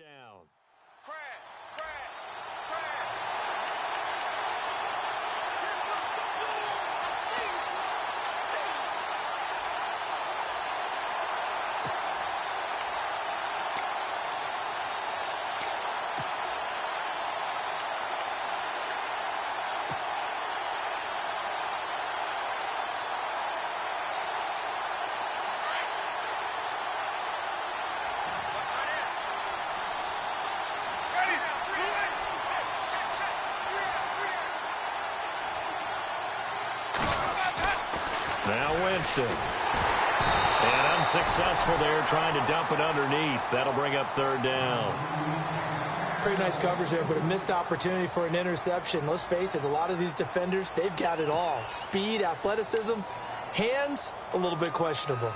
down. Now Winston. And unsuccessful there, trying to dump it underneath. That'll bring up third down. Pretty nice coverage there, but a missed opportunity for an interception. Let's face it, a lot of these defenders, they've got it all. Speed, athleticism, hands, a little bit questionable.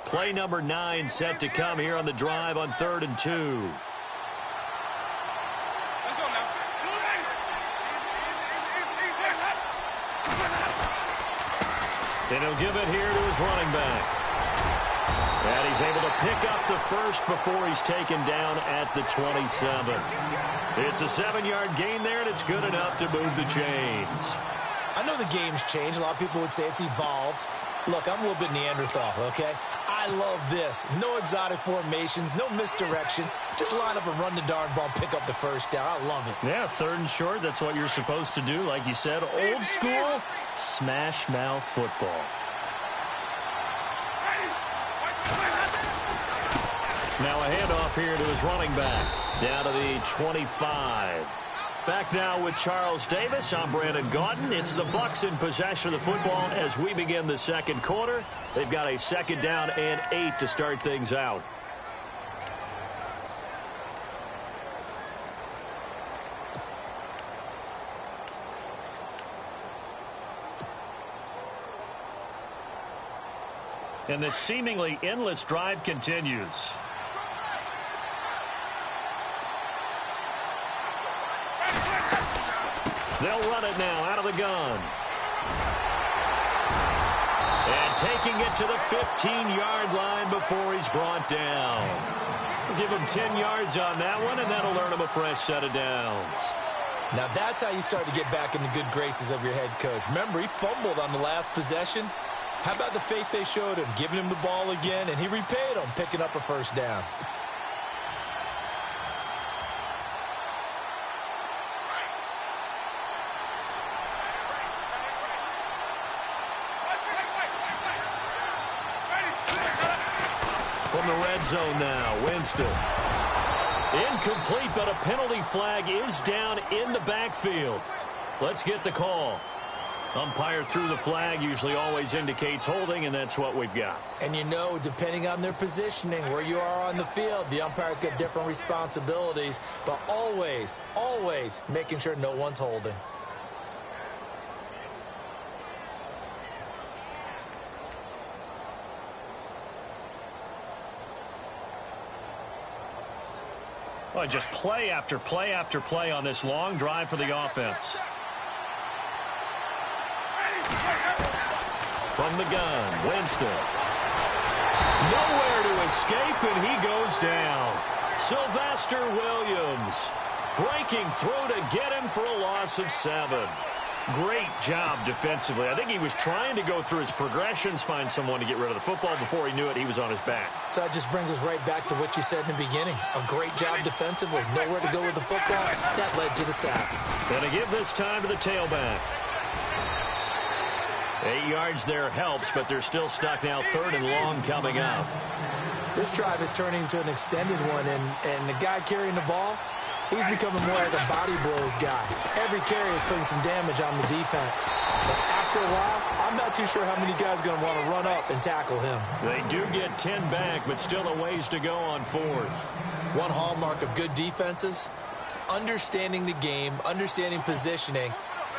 Play number 9 set to come here on the drive on 3rd and 2. And he'll give it here to his running back. And he's able to pick up the first before he's taken down at the 27. It's a 7-yard gain there, and it's good enough to move the chains. I know the game's changed. A lot of people would say it's evolved. Look, I'm a little bit Neanderthal, okay? I love this. No exotic formations, no misdirection. Just line up and run the darn ball, pick up the first down. I love it. Yeah, 3rd and short, that's what you're supposed to do. Like you said, old school, smash mouth football. Now a handoff here to his running back. Down to the 25. Back now with Charles Davis. I'm Brandon Gaudin. It's the Bucs in possession of the football as we begin the second quarter. They've got a 2nd down and 8 to start things out. And this seemingly endless drive continues. They'll run it now out of the gun. And taking it to the 15-yard line before he's brought down. We'll give him 10 yards on that one, and that'll earn him a fresh set of downs. Now that's how you start to get back in the good graces of your head coach. Remember, he fumbled on the last possession. How about the faith they showed him, giving him the ball again, and he repaid them, picking up a first down. From the red zone now, Winston. Incomplete, but a penalty flag is down in the backfield. Let's get the call. Umpire threw the flag, usually always indicates holding, and that's what we've got. And you know, depending on their positioning, where you are on the field, the umpire's got different responsibilities, but always, always making sure no one's holding. Well, just play after play after play on this long drive for the offense. From the gun, Winston. Nowhere to escape, and he goes down. Sylvester Williams breaking through to get him for a loss of 7. Great job defensively. I think he was trying to go through his progressions, find someone to get rid of the football. Before he knew it, he was on his back. So that just brings us right back to what you said in the beginning. A great job defensively. Nowhere to go with the football. That led to the sack. Going to give this time to the tailback. 8 yards there helps, but they're still stuck now. 3rd and long coming up. This drive is turning into an extended one, and the guy carrying the ball, he's becoming more like a body blows guy. Every carry is putting some damage on the defense. So after a while, I'm not too sure how many guys are going to want to run up and tackle him. They do get 10 back, but still a ways to go on 4th. One hallmark of good defenses is understanding the game, understanding positioning,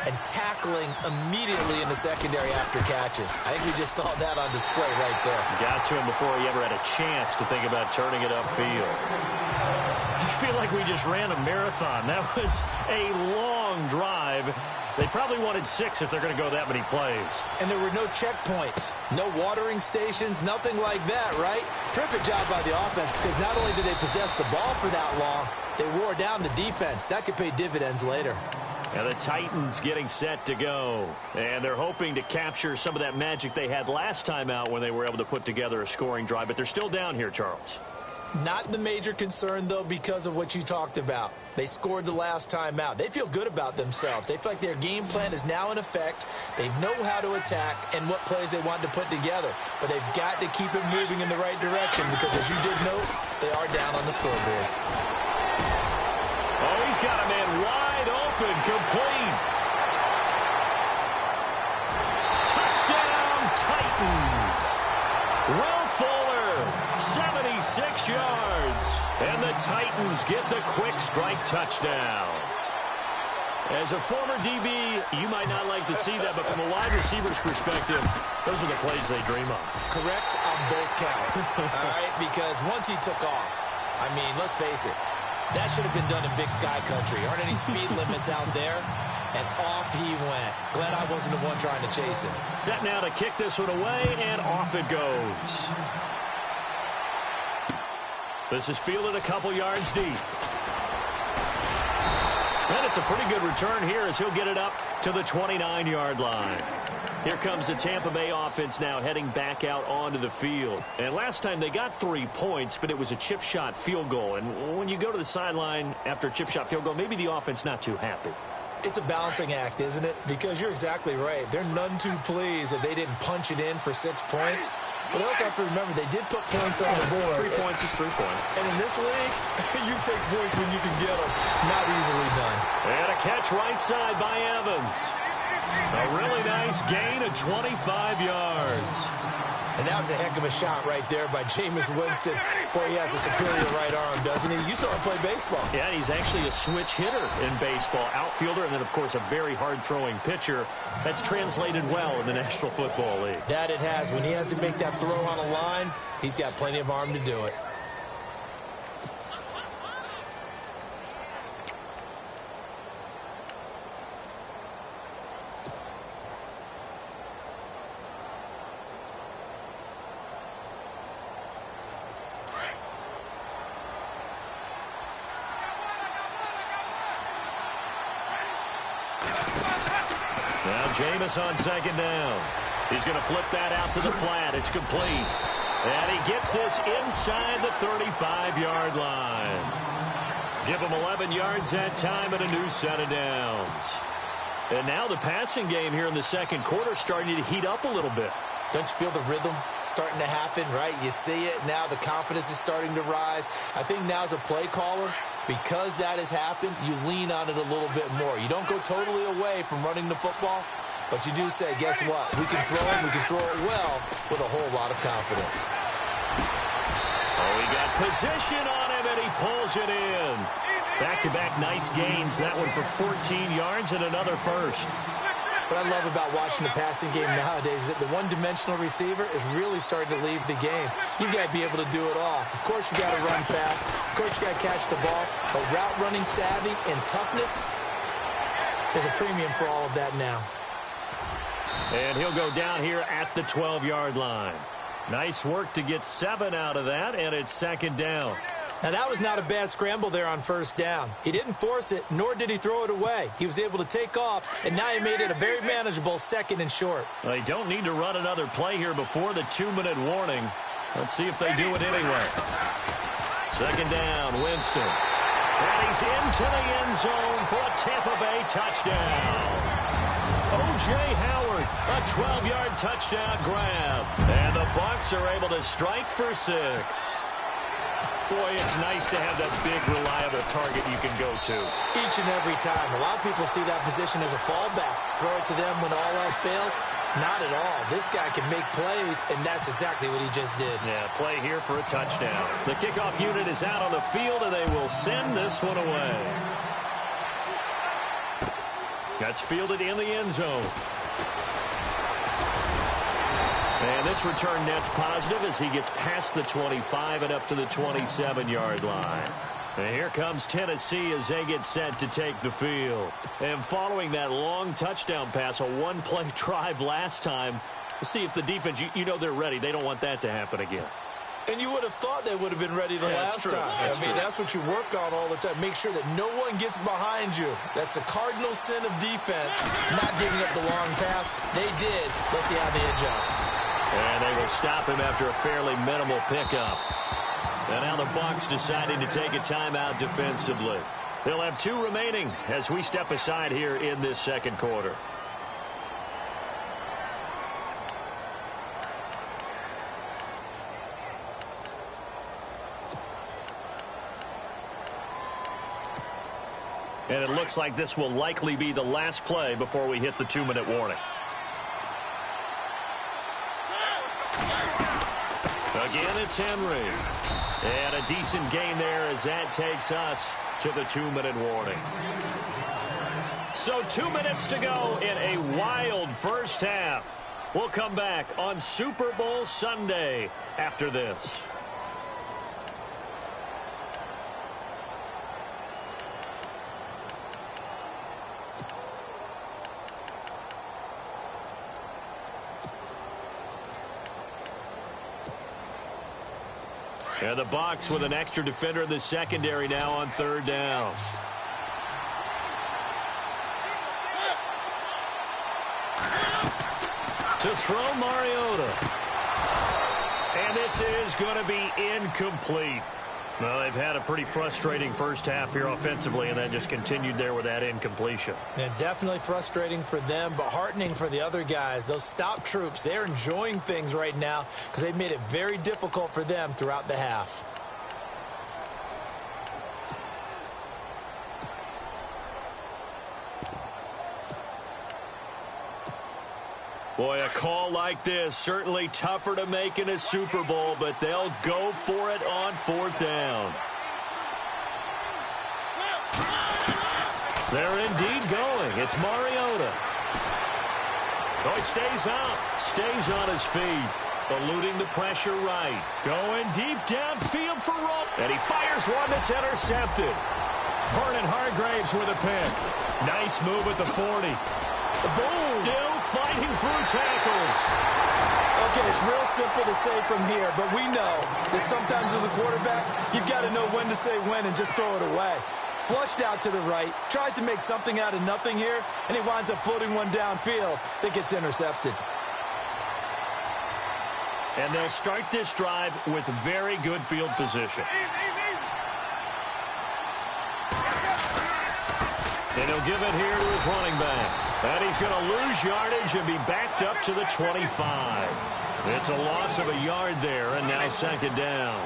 and tackling immediately in the secondary after catches. I think we just saw that on display right there. Got to him before he ever had a chance to think about turning it upfield. I feel like we just ran a marathon. That was a long drive. They probably wanted 6 if they're going to go that many plays. And there were no checkpoints, no watering stations, nothing like that, right? Terrific job by the offense because not only did they possess the ball for that long, they wore down the defense. That could pay dividends later. And the Titans getting set to go. And they're hoping to capture some of that magic they had last time out when they were able to put together a scoring drive. But they're still down here, Charles. Not the major concern, though, because of what you talked about. They scored the last time out. They feel good about themselves. They feel like their game plan is now in effect. They know how to attack and what plays they want to put together. But they've got to keep it moving in the right direction because, as you did note, they are down on the scoreboard. Oh, he's got a man wide open, complete. Touchdown, Titans. Will Fuller, 76 yards. And the Titans get the quick strike touchdown. As a former DB, you might not like to see that, but from a wide receiver's perspective, those are the plays they dream of. Correct on both counts, all right? Because once he took off, I mean, let's face it, that should have been done in Big Sky Country. Aren't any speed limits out there? And off he went. Glad I wasn't the one trying to chase him. Set now to kick this one away, and off it goes. This is fielded a couple yards deep. And it's a pretty good return here as he'll get it up to the 29-yard line. Here comes the Tampa Bay offense now heading back out onto the field. And last time they got 3 points, but it was a chip shot field goal. And when you go to the sideline after a chip shot field goal, maybe the offense not too happy. It's a balancing act, isn't it? Because you're exactly right. They're none too pleased that they didn't punch it in for 6 points. But they also have to remember they did put points on the board. 3 points is 3 points. And in this league, you take points when you can get them. Not easily done. And a catch right side by Evans. A really nice gain of 25 yards. And that was a heck of a shot right there by Jameis Winston. Boy, he has a superior right arm, doesn't he? You saw him play baseball. Yeah, he's actually a switch hitter in baseball. Outfielder, and then, of course, a very hard-throwing pitcher. That's translated well in the National Football League. That it has. When he has to make that throw on a line, he's got plenty of arm to do it. Now Jameis on second down. He's going to flip that out to the flat. It's complete. And he gets this inside the 35-yard line. Give him 11 yards that time and a new set of downs. And now the passing game here in the second quarter starting to heat up a little bit. Don't you feel the rhythm starting to happen, right? You see it now. The confidence is starting to rise. I think now as a play caller, because that has happened, you lean on it a little bit more. You don't go totally away from running the football, but you do say, guess what? We can throw it. We can throw it well with a whole lot of confidence. Oh, he got position on him, and he pulls it in. Back-to-back nice gains. That one for 14 yards and another first. What I love about watching the passing game nowadays is that the one-dimensional receiver is really starting to leave the game. You've got to be able to do it all. Of course, you got to run fast. Of course, you got to catch the ball. But route running savvy and toughness, there's a premium for all of that now. And he'll go down here at the 12-yard line. Nice work to get 7 out of that, and it's second down. Now, that was not a bad scramble there on first down. He didn't force it, nor did he throw it away. He was able to take off, and now he made it a very manageable second and short. Well, they don't need to run another play here before the 2-minute warning. Let's see if they do it anyway. Second down, Winston. And he's into the end zone for a Tampa Bay touchdown. O.J. Howard, a 12-yard touchdown grab. And the Bucs are able to strike for 6. Boy, it's nice to have that big, reliable target you can go to. Each and every time. A lot of people see that position as a fallback. Throw it to them when all else fails. Not at all. This guy can make plays, and that's exactly what he just did. Yeah, play here for a touchdown. The kickoff unit is out on the field, and they will send this one away. That's fielded in the end zone. And this return net's positive as he gets past the 25 and up to the 27-yard line. And here comes Tennessee as they get set to take the field. And following that long touchdown pass, a one-play drive last time, see if the defense, you know they're ready. They don't want that to happen again. And you would have thought they would have been ready the last time. That's what you work on all the time. Make sure that no one gets behind you. That's the cardinal sin of defense, not giving up the long pass. They did. Let's see how they adjust. And they will stop him after a fairly minimal pickup. And now the Bucs deciding to take a timeout defensively. They'll have 2 remaining as we step aside here in this second quarter. And it looks like this will likely be the last play before we hit the 2-minute warning. Again, it's Henry. And a decent gain there as that takes us to the 2-minute warning. So 2 minutes to go in a wild first half. We'll come back on Super Bowl Sunday after this. And the Bucs with an extra defender in the secondary now on 3rd down. To throw Mariota. And this is going to be incomplete. Well, they've had a pretty frustrating first half here offensively, and then just continued there with that incompletion. And definitely frustrating for them, but heartening for the other guys. Those stop troops, they're enjoying things right now because they've made it very difficult for them throughout the half. Boy, a call like this, certainly tougher to make in a Super Bowl, but they'll go for it on 4th down. They're indeed going. It's Mariota. Oh, he stays on his feet, eluding the pressure right. Going deep downfield for Roll. And he fires one that's intercepted. Vernon Hargraves with a pick. Nice move at the 40. Boom! Still fighting through tackles. Okay, it's real simple to say from here, but we know that sometimes as a quarterback, you've got to know when to say when and just throw it away. Flushed out to the right, tries to make something out of nothing here, and he winds up floating one downfield that gets intercepted. And they'll start this drive with very good field position. And he'll give it here to his running back. And he's going to lose yardage and be backed up to the 25. It's a loss of a yard there, and now 2nd down.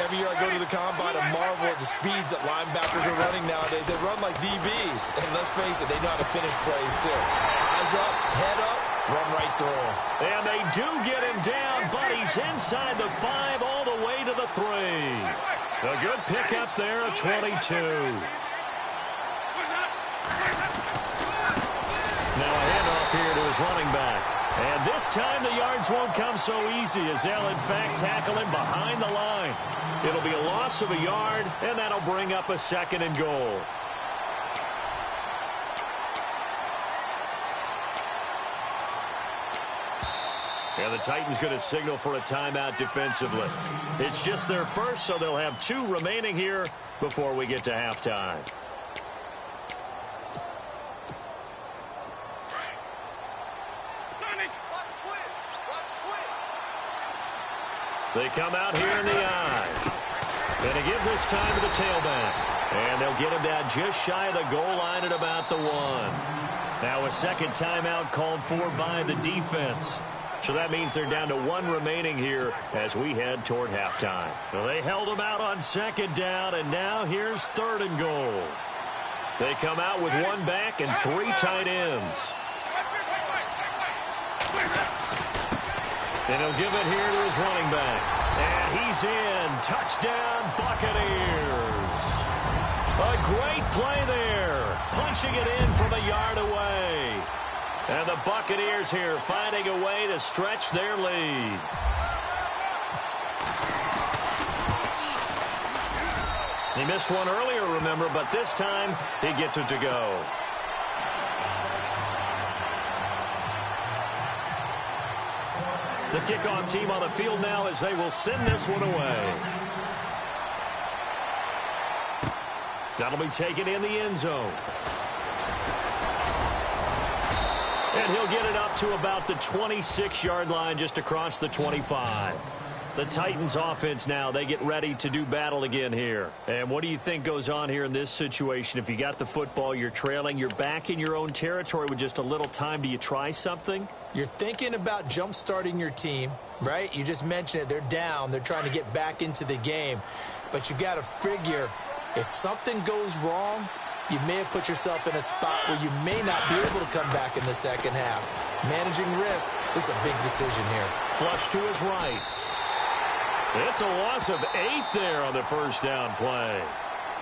Every year I go to the combine and marvel at the speeds that linebackers are running nowadays. They run like DBs. And let's face it, they know how to finish plays too. Eyes up, head up, run right through them. And they do get him down, but he's inside the 5 all the way to the 3. A good pickup there, a 22. Now a handoff here to his running back. And this time the yards won't come so easy as they'll in fact tackle him behind the line. It'll be a loss of a yard, and that'll bring up a 2nd and goal. And the Titans going to signal for a timeout defensively. It's just their first, so they'll have 2 remaining here before we get to halftime. They come out here in the eye. And they give this time to the tailback. And they'll get him down just shy of the goal line at about the 1. Now a 2nd timeout called for by the defense. So that means they're down to 1 remaining here as we head toward halftime. Well, they held them out on 2nd down, and now here's 3rd and goal. They come out with 1 back and 3 tight ends. And he'll give it here to his running back. And he's in. Touchdown, Buccaneers. A great play there. Punching it in from a yard away. And the Buccaneers here finding a way to stretch their lead. He missed one earlier, remember, but this time he gets it to go. The kickoff team on the field now as they will send this one away. That'll be taken in the end zone. And he'll get it up to about the 26-yard line, just across the 25. The Titans offense now, they get ready to do battle again here. And what do you think goes on here in this situation? If you got the football, you're trailing, you're back in your own territory with just a little time. Do you try something? You're thinking about jump-starting your team, right? You just mentioned it. They're down. They're trying to get back into the game. But you got to figure, if something goes wrong, you may have put yourself in a spot where you may not be able to come back in the second half. Managing risk is a big decision here. Flush to his right. It's a loss of 8 there on the first down play.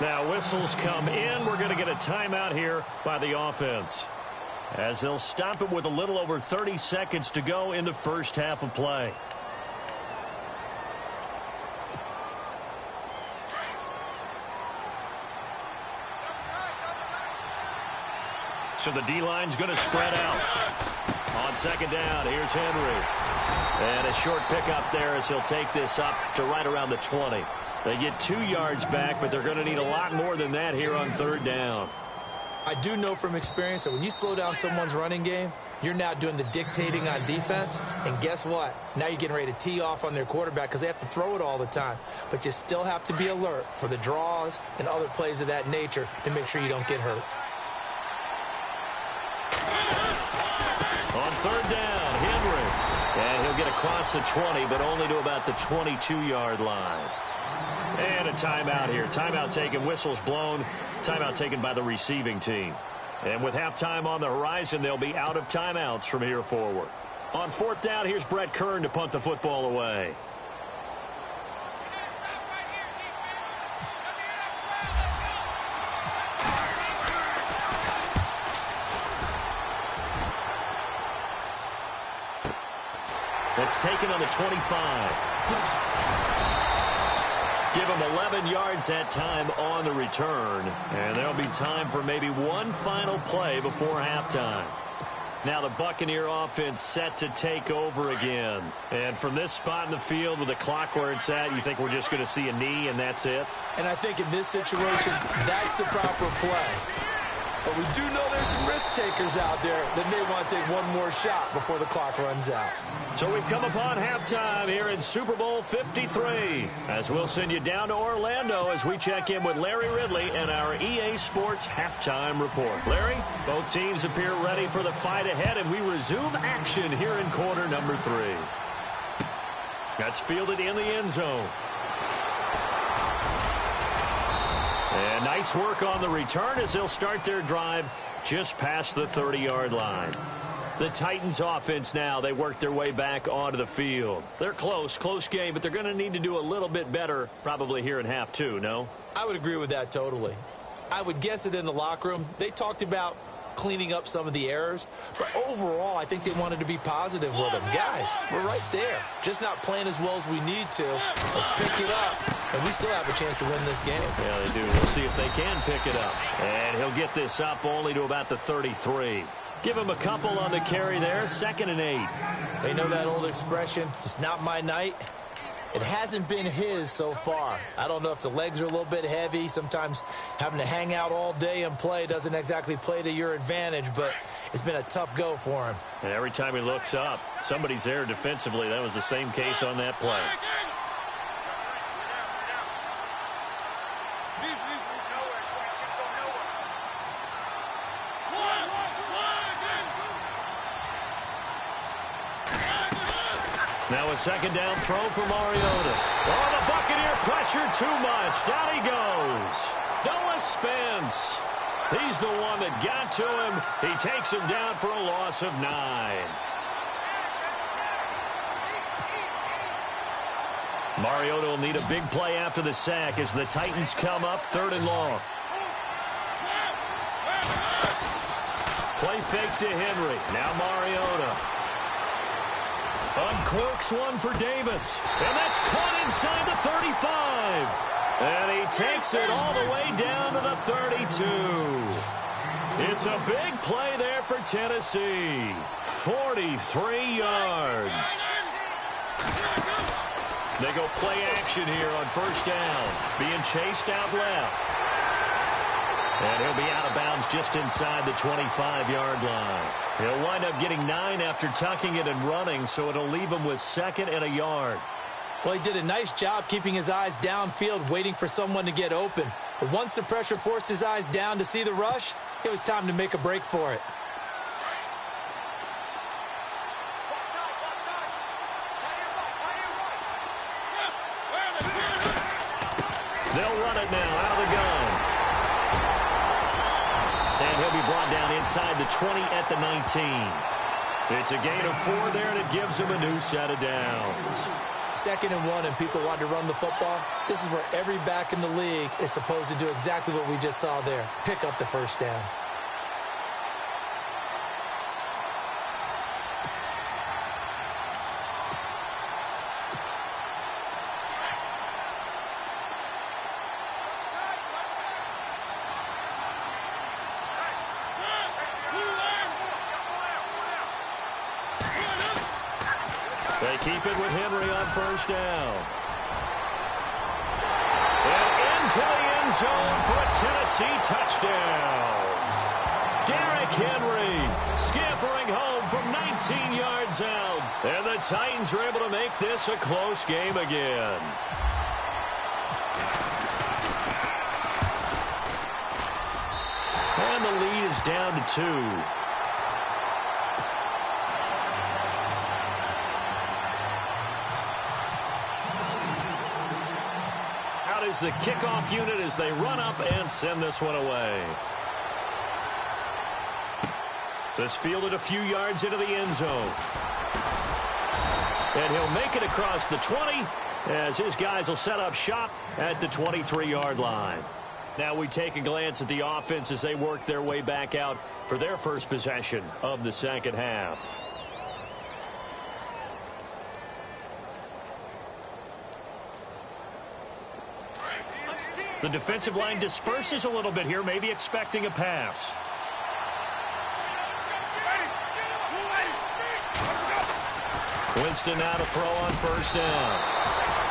Now whistles come in. We're going to get a timeout here by the offense, as they'll stop it with a little over 30 seconds to go in the first half of play. So the D-line's going to spread out. On second down, here's Henry. And a short pickup there as he'll take this up to right around the 20. They get 2 yards back, but they're going to need a lot more than that here on third down. I do know from experience that when you slow down someone's running game, you're now doing the dictating on defense. And guess what? Now you're getting ready to tee off on their quarterback because they have to throw it all the time. But you still have to be alert for the draws and other plays of that nature to make sure you don't get hurt. On third down, Henry. And he'll get across the 20, but only to about the 22-yard line. And a timeout here. Timeout taken, whistles blown. Timeout taken by the receiving team. And with halftime on the horizon, they'll be out of timeouts from here forward. On fourth down, here's Brett Kern to punt the football away. That's taken on the 25. Give him 11 yards that time on the return. And there'll be time for maybe one final play before halftime. Now the Buccaneer offense set to take over again. And from this spot in the field with the clock where it's at, you think we're just going to see a knee and that's it? And I think in this situation, that's the proper play. But we do know there's some risk takers out there that may want to take one more shot before the clock runs out. So we've come upon halftime here in Super Bowl 53. As we'll send you down to Orlando as we check in with Larry Ridley and our EA Sports halftime report. Larry, both teams appear ready for the fight ahead, and we resume action here in quarter number 3. That's fielded in the end zone. And nice work on the return as they'll start their drive just past the 30-yard line. The Titans offense now, they work their way back onto the field. They're close game, but they're going to need to do a little bit better probably here in half 2, no? I would agree with that totally. I would guess it in the locker room. They talked about cleaning up some of the errors, but overall, I think they wanted to be positive with them. Guys, we're right there. Just not playing as well as we need to. Let's pick it up, and we still have a chance to win this game. Yeah, they do. We'll see if they can pick it up. And he'll get this up only to about the 33. Give him a couple on the carry there, 2nd and 8. They know that old expression, it's not my night. It hasn't been his so far. I don't know if the legs are a little bit heavy. Sometimes having to hang out all day and play doesn't exactly play to your advantage, but it's been a tough go for him. And every time he looks up, somebody's there defensively. That was the same case on that play. Now a second down throw for Mariota. Oh, the Buccaneer pressure too much. Down he goes. Noah Spence. He's the one that got to him. He takes him down for a loss of 9. Mariota will need a big play after the sack as the Titans come up 3rd and long. Play fake to Henry. Now Mariota. Uncloaks one for Davis. And that's caught inside the 35. And he takes it all the way down to the 32. It's a big play there for Tennessee. 43 yards. They go play action here on first down. Being chased out left. And he'll be out of bounds just inside the 25-yard line. He'll wind up getting 9 after tucking it and running, so it'll leave him with 2nd and a yard. Well, he did a nice job keeping his eyes downfield, waiting for someone to get open. But once the pressure forced his eyes down to see the rush, it was time to make a break for it. They'll run it now out of the gun. And he'll be brought down inside the 20 at the 19. It's a gain of 4 there, and it gives him a new set of downs. 2nd and 1, and people want to run the football. This is where every back in the league is supposed to do exactly what we just saw there. Pick up the first down. They keep it with Henry on first down. And into the end zone for a Tennessee touchdown. Derrick Henry scampering home from 19 yards out. And the Titans are able to make this a close game again. And the lead is down to 2. Is the kickoff unit as they run up and send this one away. This fielded a few yards into the end zone. And he'll make it across the 20 as his guys will set up shop at the 23-yard line. Now we take a glance at the offense as they work their way back out for their first possession of the second half. The defensive line disperses a little bit here, maybe expecting a pass. Winston now to throw on first down.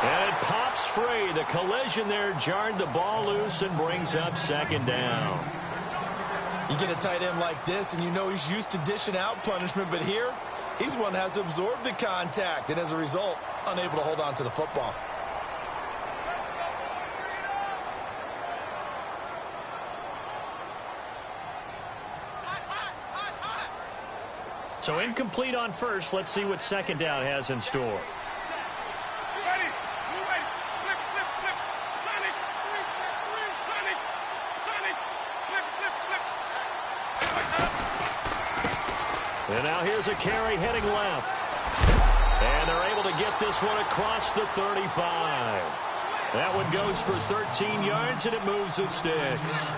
And it pops free. The collision there jarred the ball loose and brings up 2nd down. You get a tight end like this, and you know he's used to dishing out punishment, but here, he's one that has to absorb the contact, and as a result, unable to hold on to the football. So incomplete on first. Let's see what 2nd down has in store. And now here's a carry heading left. And they're able to get this one across the 35. That one goes for 13 yards, and it moves the sticks.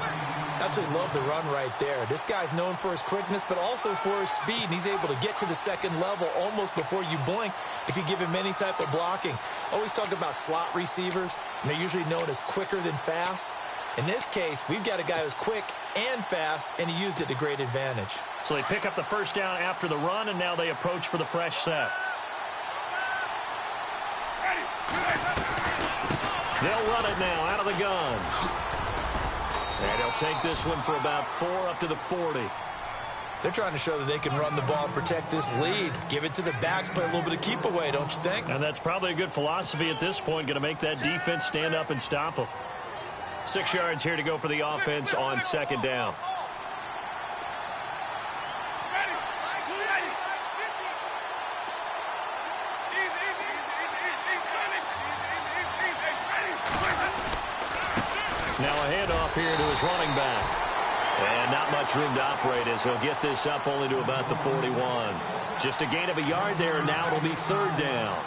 Absolutely love the run right there. This guy's known for his quickness, but also for his speed, and he's able to get to the 2nd level almost before you blink if you give him any type of blocking. Always talk about slot receivers, and they're usually known as quicker than fast. In this case, we've got a guy who's quick and fast, and he used it to great advantage. So they pick up the first down after the run, and now they approach for the fresh set. They'll run it now out of the gun. And he'll take this one for about 4 up to the 40. They're trying to show that they can run the ball, protect this lead. Give it to the backs, play a little bit of keep away, don't you think? And that's probably a good philosophy at this point, going to make that defense stand up and stop them. 6 yards here to go for the offense on 2nd down. Now a handoff here to his running back. And not much room to operate as he'll get this up only to about the 41. Just a gain of a yard there, and now it'll be 3rd down.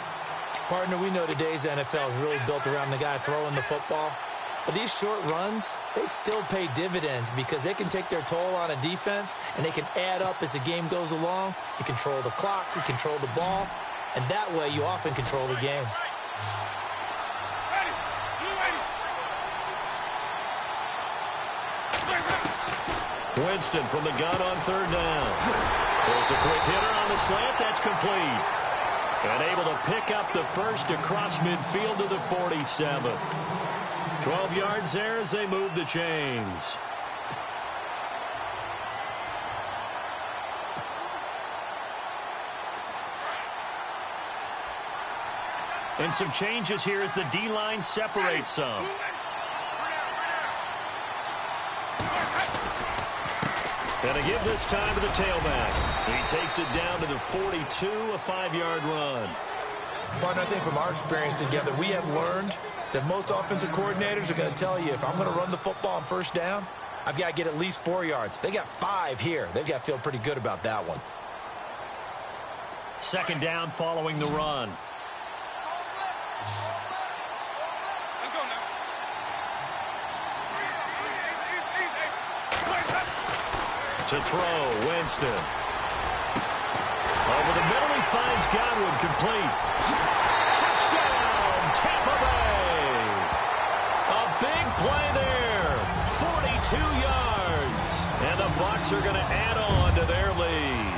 Partner, we know today's NFL is really built around the guy throwing the football. But these short runs, they still pay dividends because they can take their toll on a defense, and they can add up as the game goes along. You control the clock, you control the ball, and that way you often control the game. Winston from the gun on third down. Throws a quick hitter on the slant. That's complete. And able to pick up the first across midfield to the 47. 12 yards there as they move the chains. And some changes here as the D-line separates some. And to give this time to the tailback. He takes it down to the 42, a 5-yard run. Partner, I think from our experience together, we have learned that most offensive coordinators are going to tell you, if I'm going to run the football on first down, I've got to get at least 4 yards. They got 5 here. They've got to feel pretty good about that one. Second down following the run. To throw, Winston. Over the middle, he finds Godwin, complete. Touchdown, Tampa Bay. A big play there, 42 yards. And the Bucs are going to add on to their lead.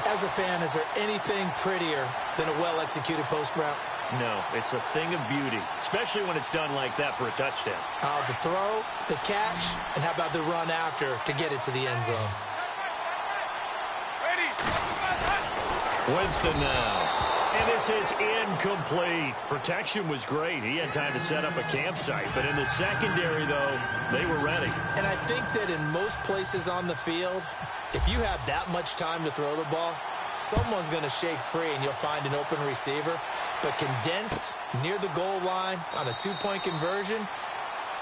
As a fan, is there anything prettier than a well-executed post route? No, it's a thing of beauty, especially when it's done like that for a touchdown. The throw, the catch, and how about the run after to get it to the end zone? Winston now. And this is incomplete. Protection was great. He had time to set up a campsite. But in the secondary, though, they were ready. And I think that in most places on the field, if you have that much time to throw the ball, someone's going to shake free and you'll find an open receiver. But condensed near the goal line on a two-point conversion,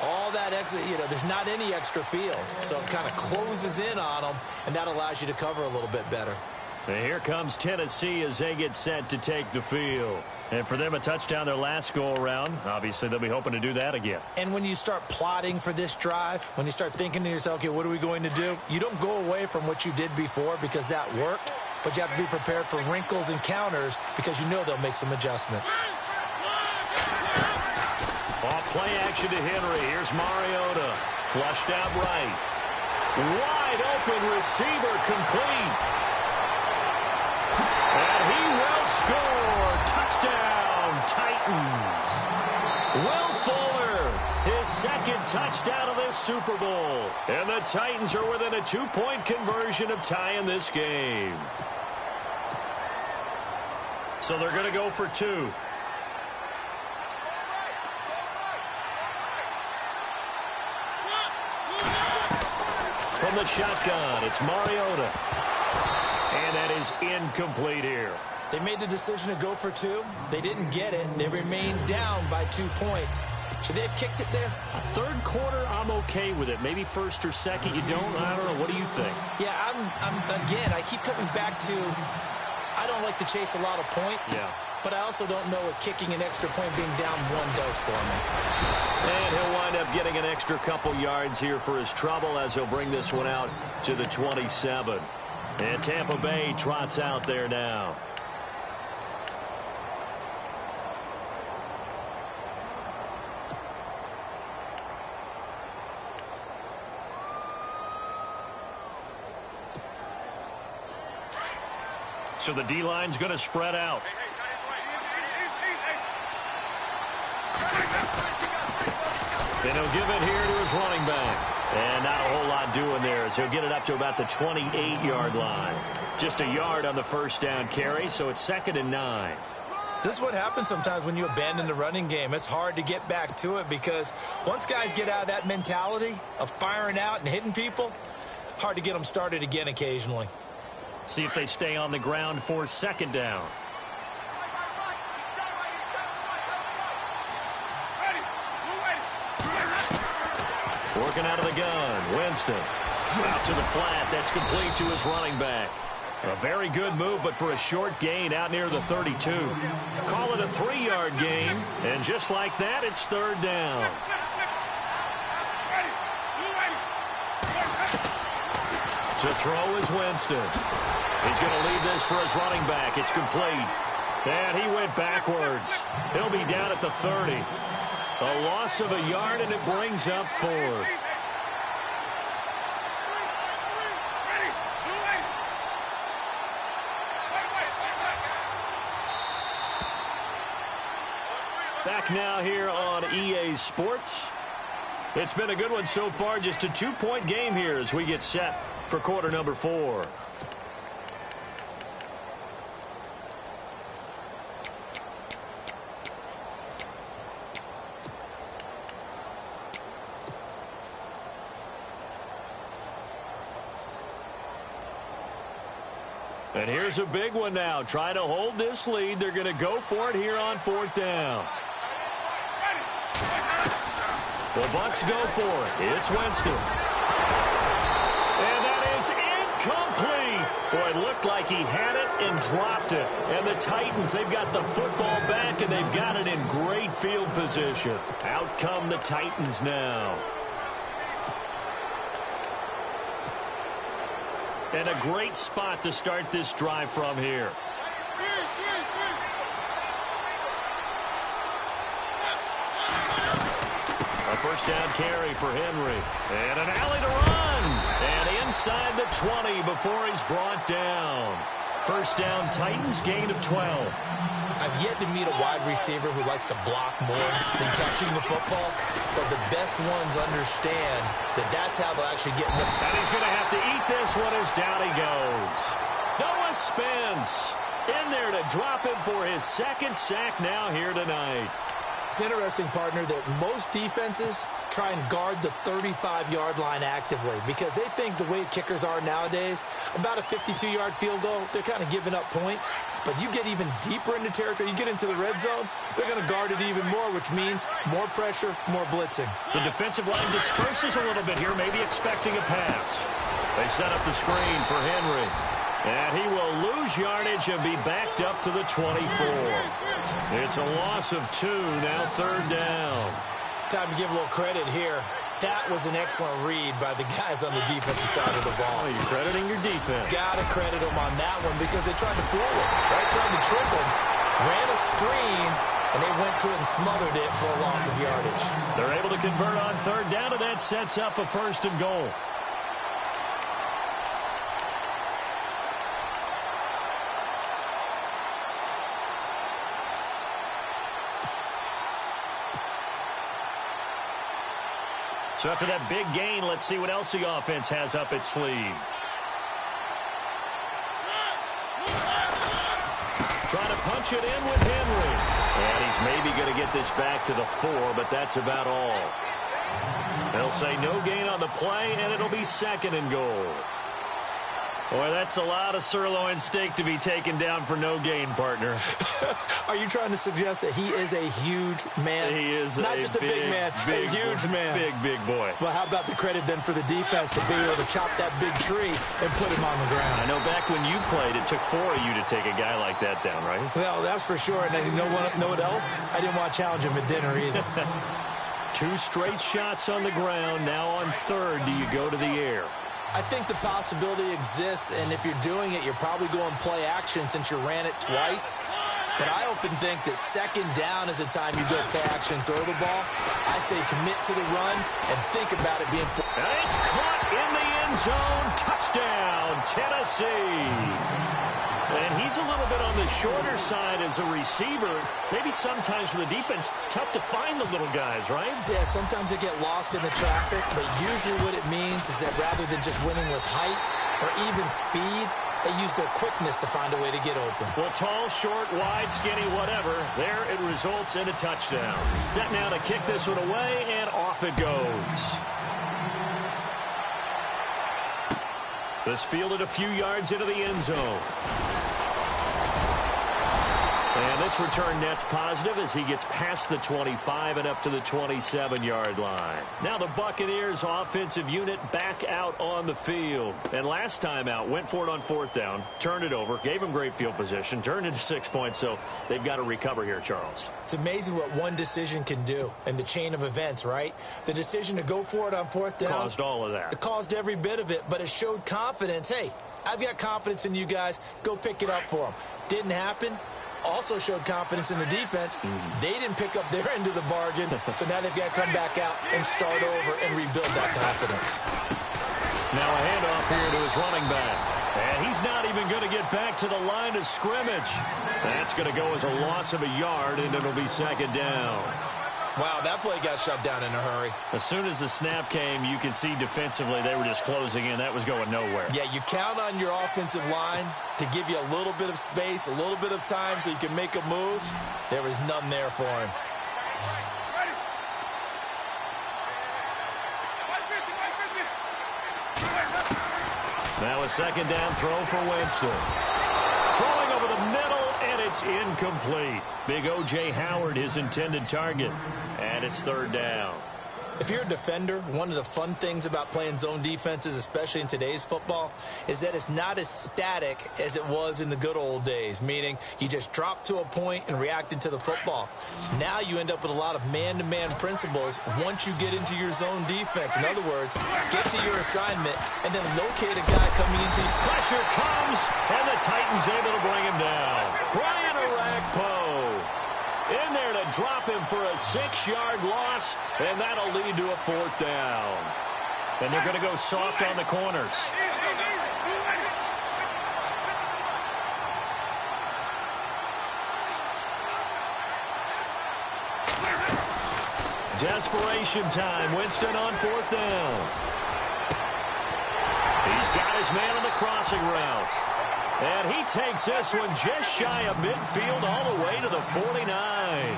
all that extra, there's not any extra field. So it kind of closes in on them, and that allows you to cover a little bit better. And here comes Tennessee as they get set to take the field. And for them, a touchdown their last go-around. Obviously, they'll be hoping to do that again. And when you start plotting for this drive, when you start thinking to yourself, okay, what are we going to do? You don't go away from what you did before because that worked. But you have to be prepared for wrinkles and counters because you know they'll make some adjustments. Off play action to Henry. Here's Mariota. Flushed out right. Wide open receiver, complete. And he will score. Touchdown, Titans. Will Fuller, his second touchdown of this Super Bowl. And the Titans are within a 2-point conversion of tying this game. So they're going to go for 2. From the shotgun, it's Mariota. And that is incomplete here. They made the decision to go for 2. They didn't get it. They remained down by 2 points. Should they have kicked it there? A third quarter, I'm okay with it. Maybe first or second, you don't. I don't know. What do you think? Yeah, again, I keep coming back to I don't like to chase a lot of points. Yeah. But I also don't know what kicking an extra point being down 1 does for me. And he'll wind up getting an extra couple yards here for his trouble as he'll bring this one out to the 27. And Tampa Bay trots out there now. So the D-line's going to spread out. And he'll give it here to his running back. And not a whole lot doing there as he'll get it up to about the 28-yard line. Just a yard on the first down carry, so it's 2nd and 9. This is what happens sometimes when you abandon the running game. It's hard to get back to it because once guys get out of that mentality of firing out and hitting people, hard to get them started again occasionally. See if they stay on the ground for 2nd down. Working out of the gun, Winston. Out to the flat, that's complete to his running back. A very good move, but for a short gain out near the 32. Call it a 3-yard gain, and just like that, it's 3rd down. To throw is Winston. He's going to leave this for his running back. It's complete. And he went backwards. He'll be down at the 30. A loss of a yard, and it brings up 4th. Back now here on EA Sports. It's been a good one so far. Just a 2-point game here as we get set for quarter number 4. And here's a big one now. Try to hold this lead. They're going to go for it here on 4th down. The Bucs go for it. It's Winston. And that is incomplete. Boy, it looked like he had it and dropped it. And the Titans, they've got the football back, and they've got it in great field position. Out come the Titans now. And a great spot to start this drive from here. A first down carry for Henry. And an alley to run. And inside the 20 before he's brought down. First down, Titans, gain of 12. I've yet to meet a wide receiver who likes to block more than catching the football, but the best ones understand that that's how they'll actually get more. And he's going to have to eat this one as down he goes. Noah Spence in there to drop him for his 2nd sack now here tonight. It's interesting, partner, that most defenses try and guard the 35-yard line actively because they think the way kickers are nowadays, about a 52-yard field goal, they're kind of giving up points. But you get even deeper into territory, you get into the red zone, they're going to guard it even more, which means more pressure, more blitzing. The defensive line disperses a little bit here, maybe expecting a pass. They set up the screen for Henry. And he will lose yardage and be backed up to the 24. It's a loss of 2, now 3rd down. Time to give a little credit here. That was an excellent read by the guys on the defensive side of the ball. Oh, you're crediting your defense. Got to credit them on that one because they tried to fool him, right? Tried to trick him, ran a screen, and they went to it and smothered it for a loss of yardage. They're able to convert on 3rd down, and that sets up a 1st and goal. So after that big gain, let's see what else the offense has up its sleeve. Trying to punch it in with Henry. And he's maybe going to get this back to the 4, but that's about all. They'll say no gain on the play, and it'll be 2nd and goal. Boy, that's a lot of sirloin steak to be taken down for no gain, partner. Are you trying to suggest that he is a huge man? He is not just a big man, a huge man. Big boy. Well, how about the credit then for the defense to be able to chop that big tree and put him on the ground? I know back when you played, it took 4 of you to take a guy like that down, right? Well, that's for sure. And you know what else? I didn't want to challenge him at dinner either. 2 straight shots on the ground. Now on 3rd, do you go to the air? I think the possibility exists, and if you're doing it, you're probably going play action since you ran it twice. But I often think that 2nd down is the time you go play action, throw the ball. I say commit to the run and think about it being... And it's caught in the end zone. Touchdown, Tennessee. And he's a little bit on the shorter side as a receiver. Maybe sometimes for the defense, tough to find the little guys, right? Yeah, sometimes they get lost in the traffic, but usually what it means is that rather than just winning with height or even speed, they use their quickness to find a way to get open. Well, tall, short, wide, skinny, whatever, there it results in a touchdown. Set now to kick this one away, and off it goes. This fielded a few yards into the end zone. And this return net's positive as he gets past the 25 and up to the 27-yard line. Now the Buccaneers offensive unit back out on the field. And last time out, went for it on 4th down, turned it over, gave him great field position, turned into 6 points, so they've got to recover here, Charles. It's amazing what one decision can do in the chain of events, right? The decision to go for it on 4th down. Caused all of that. It caused every bit of it, but it showed confidence. Hey, I've got confidence in you guys. Go pick it up for them. Didn't happen. Also showed confidence in the defense. They didn't pick up their end of the bargain, so now they've got to come back out and start over and rebuild that confidence. Now a handoff here to his running back. And he's not even going to get back to the line of scrimmage. That's going to go as a loss of a yard, and it'll be second down. Wow, that play got shut down in a hurry. As soon as the snap came, you can see defensively they were just closing in. That was going nowhere. Yeah, you count on your offensive line to give you a little bit of space, a little bit of time so you can make a move. There was none there for him. Now a second down throw for Winston. Throwing over the middle, and it's incomplete. Big O.J. Howard, his intended target. And it's third down. If you're a defender, one of the fun things about playing zone defenses, especially in today's football, is that it's not as static as it was in the good old days, meaning you just dropped to a point and reacted to the football. Now you end up with a lot of man-to-man principles once you get into your zone defense. In other words, get to your assignment and then locate a guy coming into you. Pressure comes, and the Titans able to bring him down. Brian Orakpo in there to drop him for a 6-yard loss, and that'll lead to a fourth down. And they're going to go soft on the corners. Desperation time. Winston on fourth down. He's got his man on the crossing route. And he takes this one just shy of midfield all the way to the 49.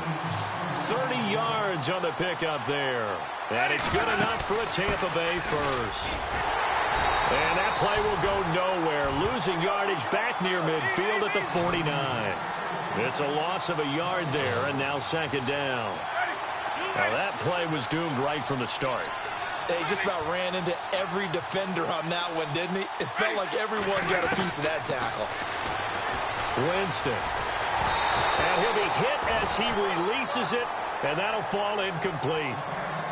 30 yards on the pickup there. And it's good enough for a Tampa Bay first. And that play will go nowhere. Losing yardage back near midfield at the 49. It's a loss of a yard there, and now second down. Now that play was doomed right from the start. They just about ran into every defender on that one, didn't he? It felt like everyone got a piece of that tackle. Winston. And he'll be hit as he releases it, and that'll fall incomplete.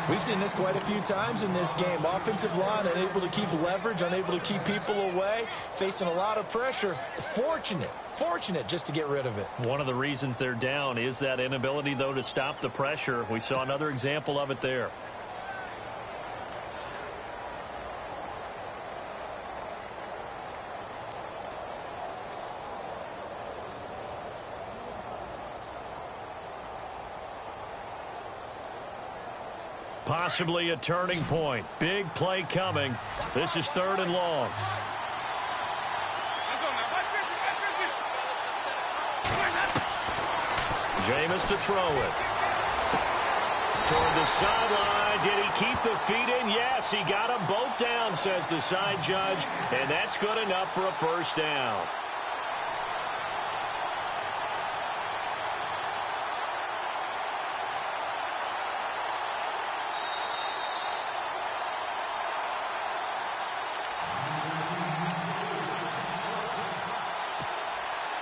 We've seen this quite a few times in this game. Offensive line unable to keep leverage, unable to keep people away, facing a lot of pressure. Fortunate just to get rid of it. One of the reasons they're down is that inability, though, to stop the pressure. We saw another example of it there. Possibly a turning point. Big play coming. This is third and long. Jameis to throw it. Toward the sideline. Did he keep the feet in? Yes, he got them both down, says the side judge. And that's good enough for a first down.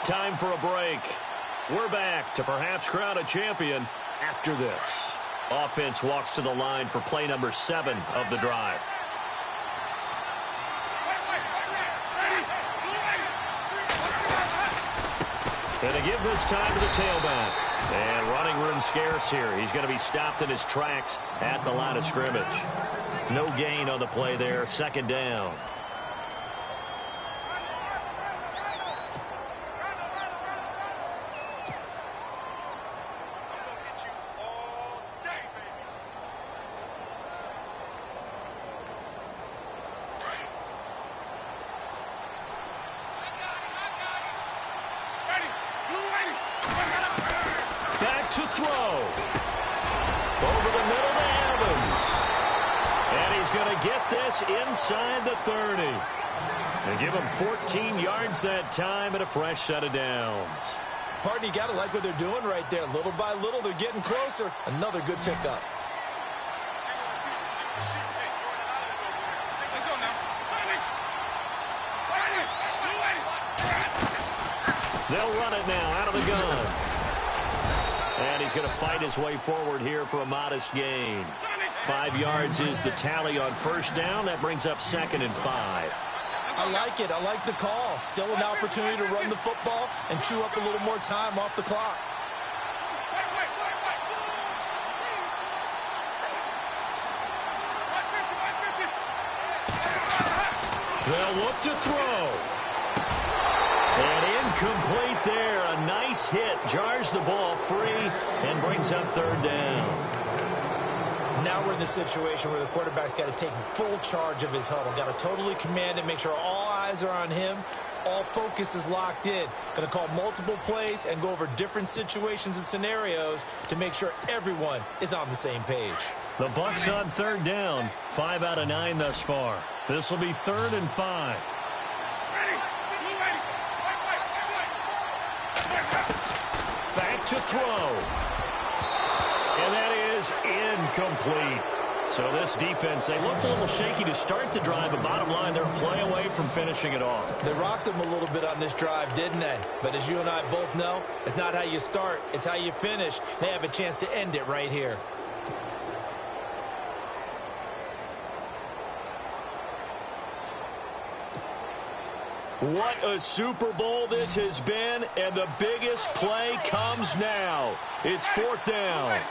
Time for a break. We're back to perhaps crown a champion after this. Offense walks to the line for play number 7 of the drive. And they give this time to the tailback. And running room scarce here. He's going to be stopped in his tracks at the line of scrimmage. No gain on the play there. Second down. To throw. Over the middle to Evans. And he's going to get this inside the 30. They give him 14 yards that time and a fresh set of downs. Partner, you got to like what they're doing right there. Little by little, they're getting closer. Another good pickup. They'll run it now out of the gun. And he's going to fight his way forward here for a modest gain. 5 yards is the tally on first down. That brings up second and 5. I like it. I like the call. Still an opportunity to run the football and chew up a little more time off the clock. They'll look to throw. Incomplete there. A nice hit. Jars the ball free and brings up third down. Now we're in the situation where the quarterback's got to take full charge of his huddle. Got to totally command it, make sure all eyes are on him. All focus is locked in. Going to call multiple plays and go over different situations and scenarios to make sure everyone is on the same page. The Bucs on third down. 5 out of 9 thus far. This will be 3rd and 5. Back to throw. And that is incomplete. So this defense, they looked a little shaky to start the drive, but bottom line, they're a play away from finishing it off. They rocked them a little bit on this drive, didn't they? But as you and I both know, it's not how you start, it's how you finish. They have a chance to end it right here. What a Super Bowl this has been, and the biggest play comes now. It's 4th down.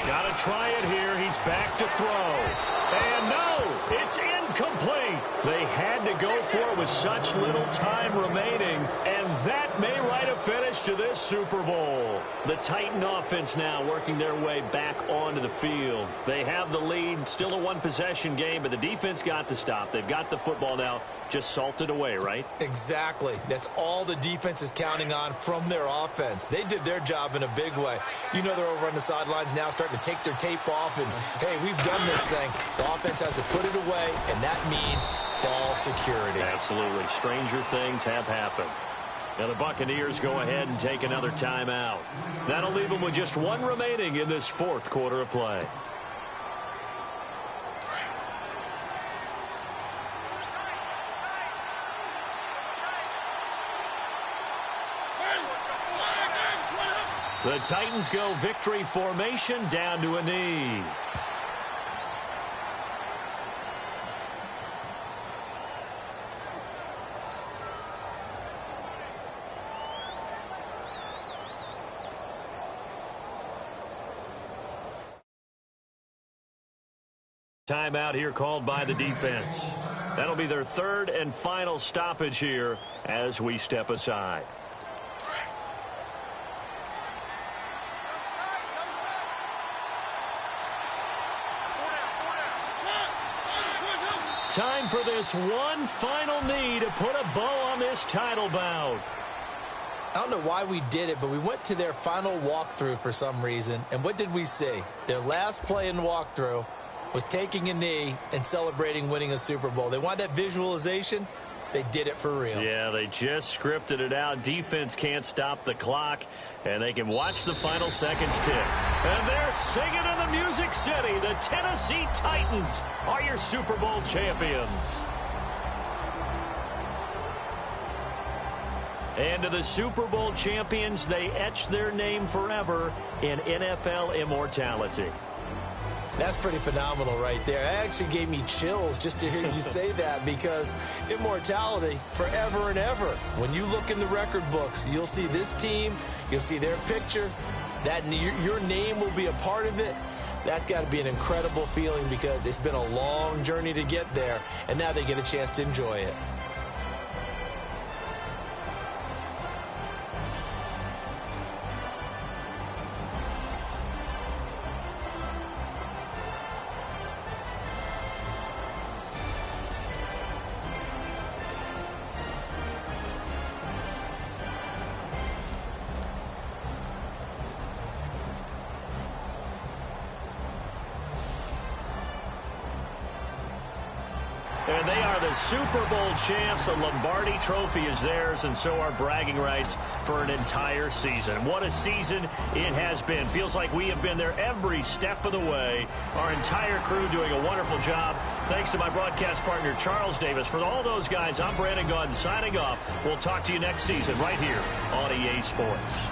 Got to try it here. He's back to throw. And no, it's incomplete. They had to go for it with such little time remaining, and that may write a finish to this Super Bowl. The Titan offense now working their way back onto the field. They have the lead, still a one-possession game, but the defense got to stop. They've got the football now, just salted away, right? Exactly. That's all the defense is counting on from their offense. They did their job in a big way. You know they're over on the sidelines now starting to take their tape off, and, hey, we've done this thing. The offense has to put it away, and that means ball security. Absolutely. Stranger things have happened. Now the Buccaneers go ahead and take another timeout. That'll leave them with just one remaining in this 4th quarter of play. The Titans go victory formation down to a knee. Timeout here called by the defense. That'll be their 3rd and final stoppage here as we step aside. Time for this one final knee to put a bow on this title bout. I don't know why we did it, but we went to their final walkthrough for some reason. And what did we see? Their last play in walkthrough was taking a knee and celebrating winning a Super Bowl. They want that visualization. They did it for real. Yeah, they just scripted it out. Defense can't stop the clock, and they can watch the final seconds tick. And they're singing in the Music City. The Tennessee Titans are your Super Bowl champions. And to the Super Bowl champions, they etch their name forever in NFL immortality. That's pretty phenomenal right there. It actually gave me chills just to hear you say that, because immortality forever and ever. When you look in the record books, you'll see this team, you'll see their picture, that your name will be a part of it. That's got to be an incredible feeling, because it's been a long journey to get there, and now they get a chance to enjoy it. And they are the Super Bowl champs. The Lombardi Trophy is theirs, and so are bragging rights for an entire season. What a season it has been. Feels like we have been there every step of the way. Our entire crew doing a wonderful job. Thanks to my broadcast partner, Charles Davis. For all those guys, I'm Brandon Gaudin signing off. We'll talk to you next season right here on EA Sports.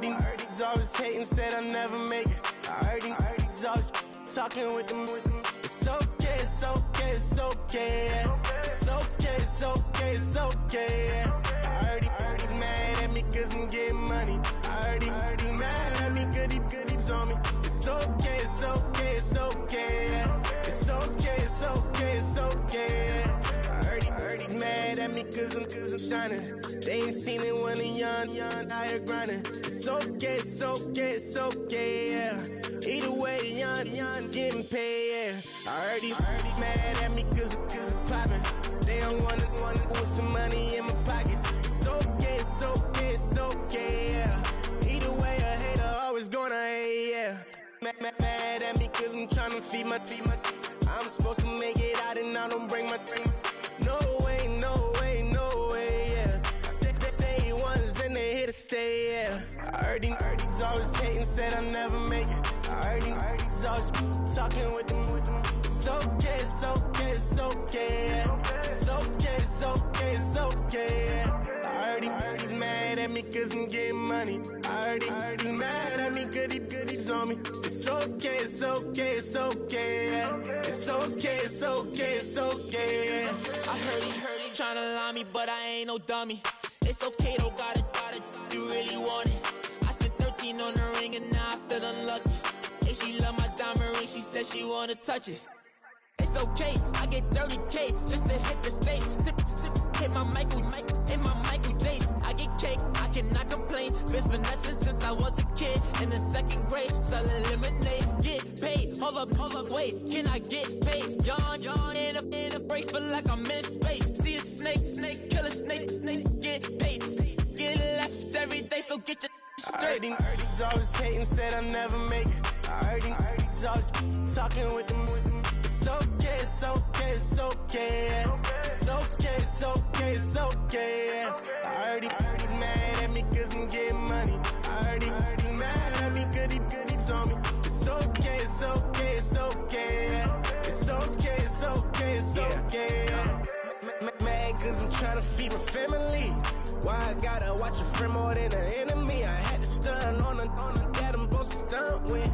heard these always hating, said I'll never make it. I heard these always talking with them. It's okay, it's okay, it's okay. It's okay, it's okay, it's okay. I heard he's mad at me cause I'm getting money. I heard he's mad at me cause he's on me. It's okay, it's okay, it's okay. It's okay, it's okay, it's okay. I heard he's mad at me cause I'm shining. They ain't seen it when I'm young, out here grinding. It's okay, it's okay, it's okay, yeah. Either way, young, getting paid, yeah. I heard he's mad at me cause I'm poppin'. They don't wanna put some money in my pockets. It's okay, it's okay, it's okay, yeah. Either way, a hater always gonna hate, yeah. Mad at me cause I'm tryna feed my I'm supposed to make it out and I don't bring my No way, no way, no way, yeah. They ones and they here to stay, yeah. I heard these always hating, said I'll never make it. I heard these always talking with them. It's okay, it's okay, it's okay, yeah. It's okay, it's okay, it's okay, yeah. I heard he's mad at me cause I'm getting money. I heard he's mad at me cause he's on me. It's okay, it's okay, it's okay, yeah. It's okay, it's okay, it's okay, yeah. I heard he tryna lie me, but I ain't no dummy. It's okay, though, got it, you really want it. I spent 13 on the ring and now I feel unlucky. Hey, she love my diamond ring, she said she wanna touch it. It's okay, I get 30K just to hit the stage. Hit my Michael J. I get cake, I cannot complain. Been finessing since I was a kid. In the second grade, selling lemonade. Get paid, hold up, wait, can I get paid? Yawn, in a break, feel like I'm in space. See a snake, kill a snake, get paid. Get left every day, so get your straight. I heard he's always hating, said I'll never make it. I heard he's always talking with them. It's okay, it's okay, it's okay. It's okay, it's okay, it's okay. I heard he's mad at me cause I'm getting money. I heard he's mad at me cause he's on me. It's okay, it's okay, it's okay. It's okay, it's okay, it's okay. Mad cause I'm trying to feed my family. Why I gotta watch a friend more than an enemy? I had to stun on the that I'm supposed to stunt with.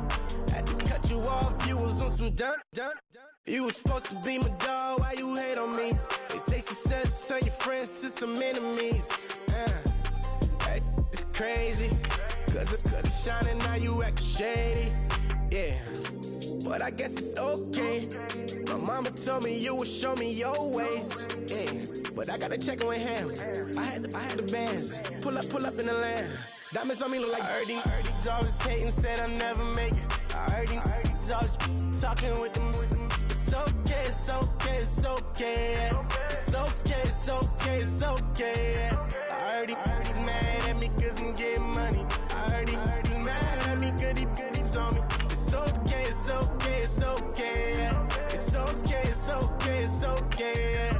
Had to cut you off, you was on some dun. You was supposed to be my dog, why you hate on me? They say success, turn your friends to some enemies. It's crazy, cause it's shining, now you acting shady. Yeah, but I guess it's okay. My mama told me you would show me your ways. Yeah, but I gotta check with him. I had the bands. Pull up in the land. Diamonds on me look like I heard he's always hating, said I'll never make it. I heard he's always talking with them. It's okay, it's okay, it's okay. It's okay, it's okay, it's okay. I heard he's mad at me cause I'm getting money. I heard he's mad at me cause he's on me. It's okay, it's okay, it's okay. It's okay, it's okay, it's okay.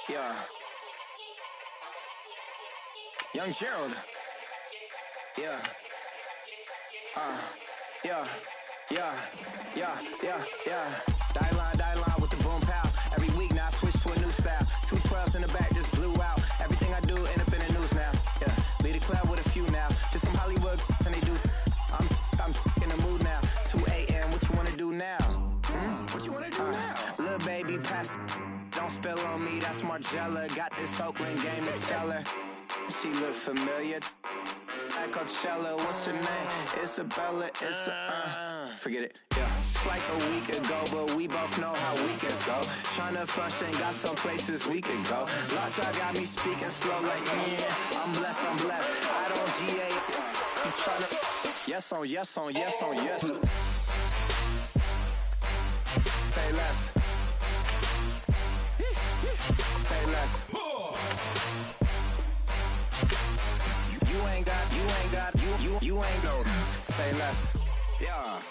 Yeah. Young Gerald. Yeah. Die line with the boom pow. Every week now I switch to a new style. 212s in the back just blew out. Everything I do end up in the news now. Yeah. Lead a club with a few now. Just some Hollywood and they do. I'm in the mood now. 2 a.m. What you wanna do now? What you wanna do now? Little baby pass. Don't spill on me, that's Margella. Got this Oakland game to tell her. She look familiar. Like Coachella, what's her name? Isabella, forget it, yeah. It's like a week ago, but we both know how weekends go. Tryna function, got some places we could go. Lockjaw got me speaking slow like, yeah, I'm blessed. I don't GA. You tryna, yes on yes. Say less. Say less. You ain't no. Say less. Yeah.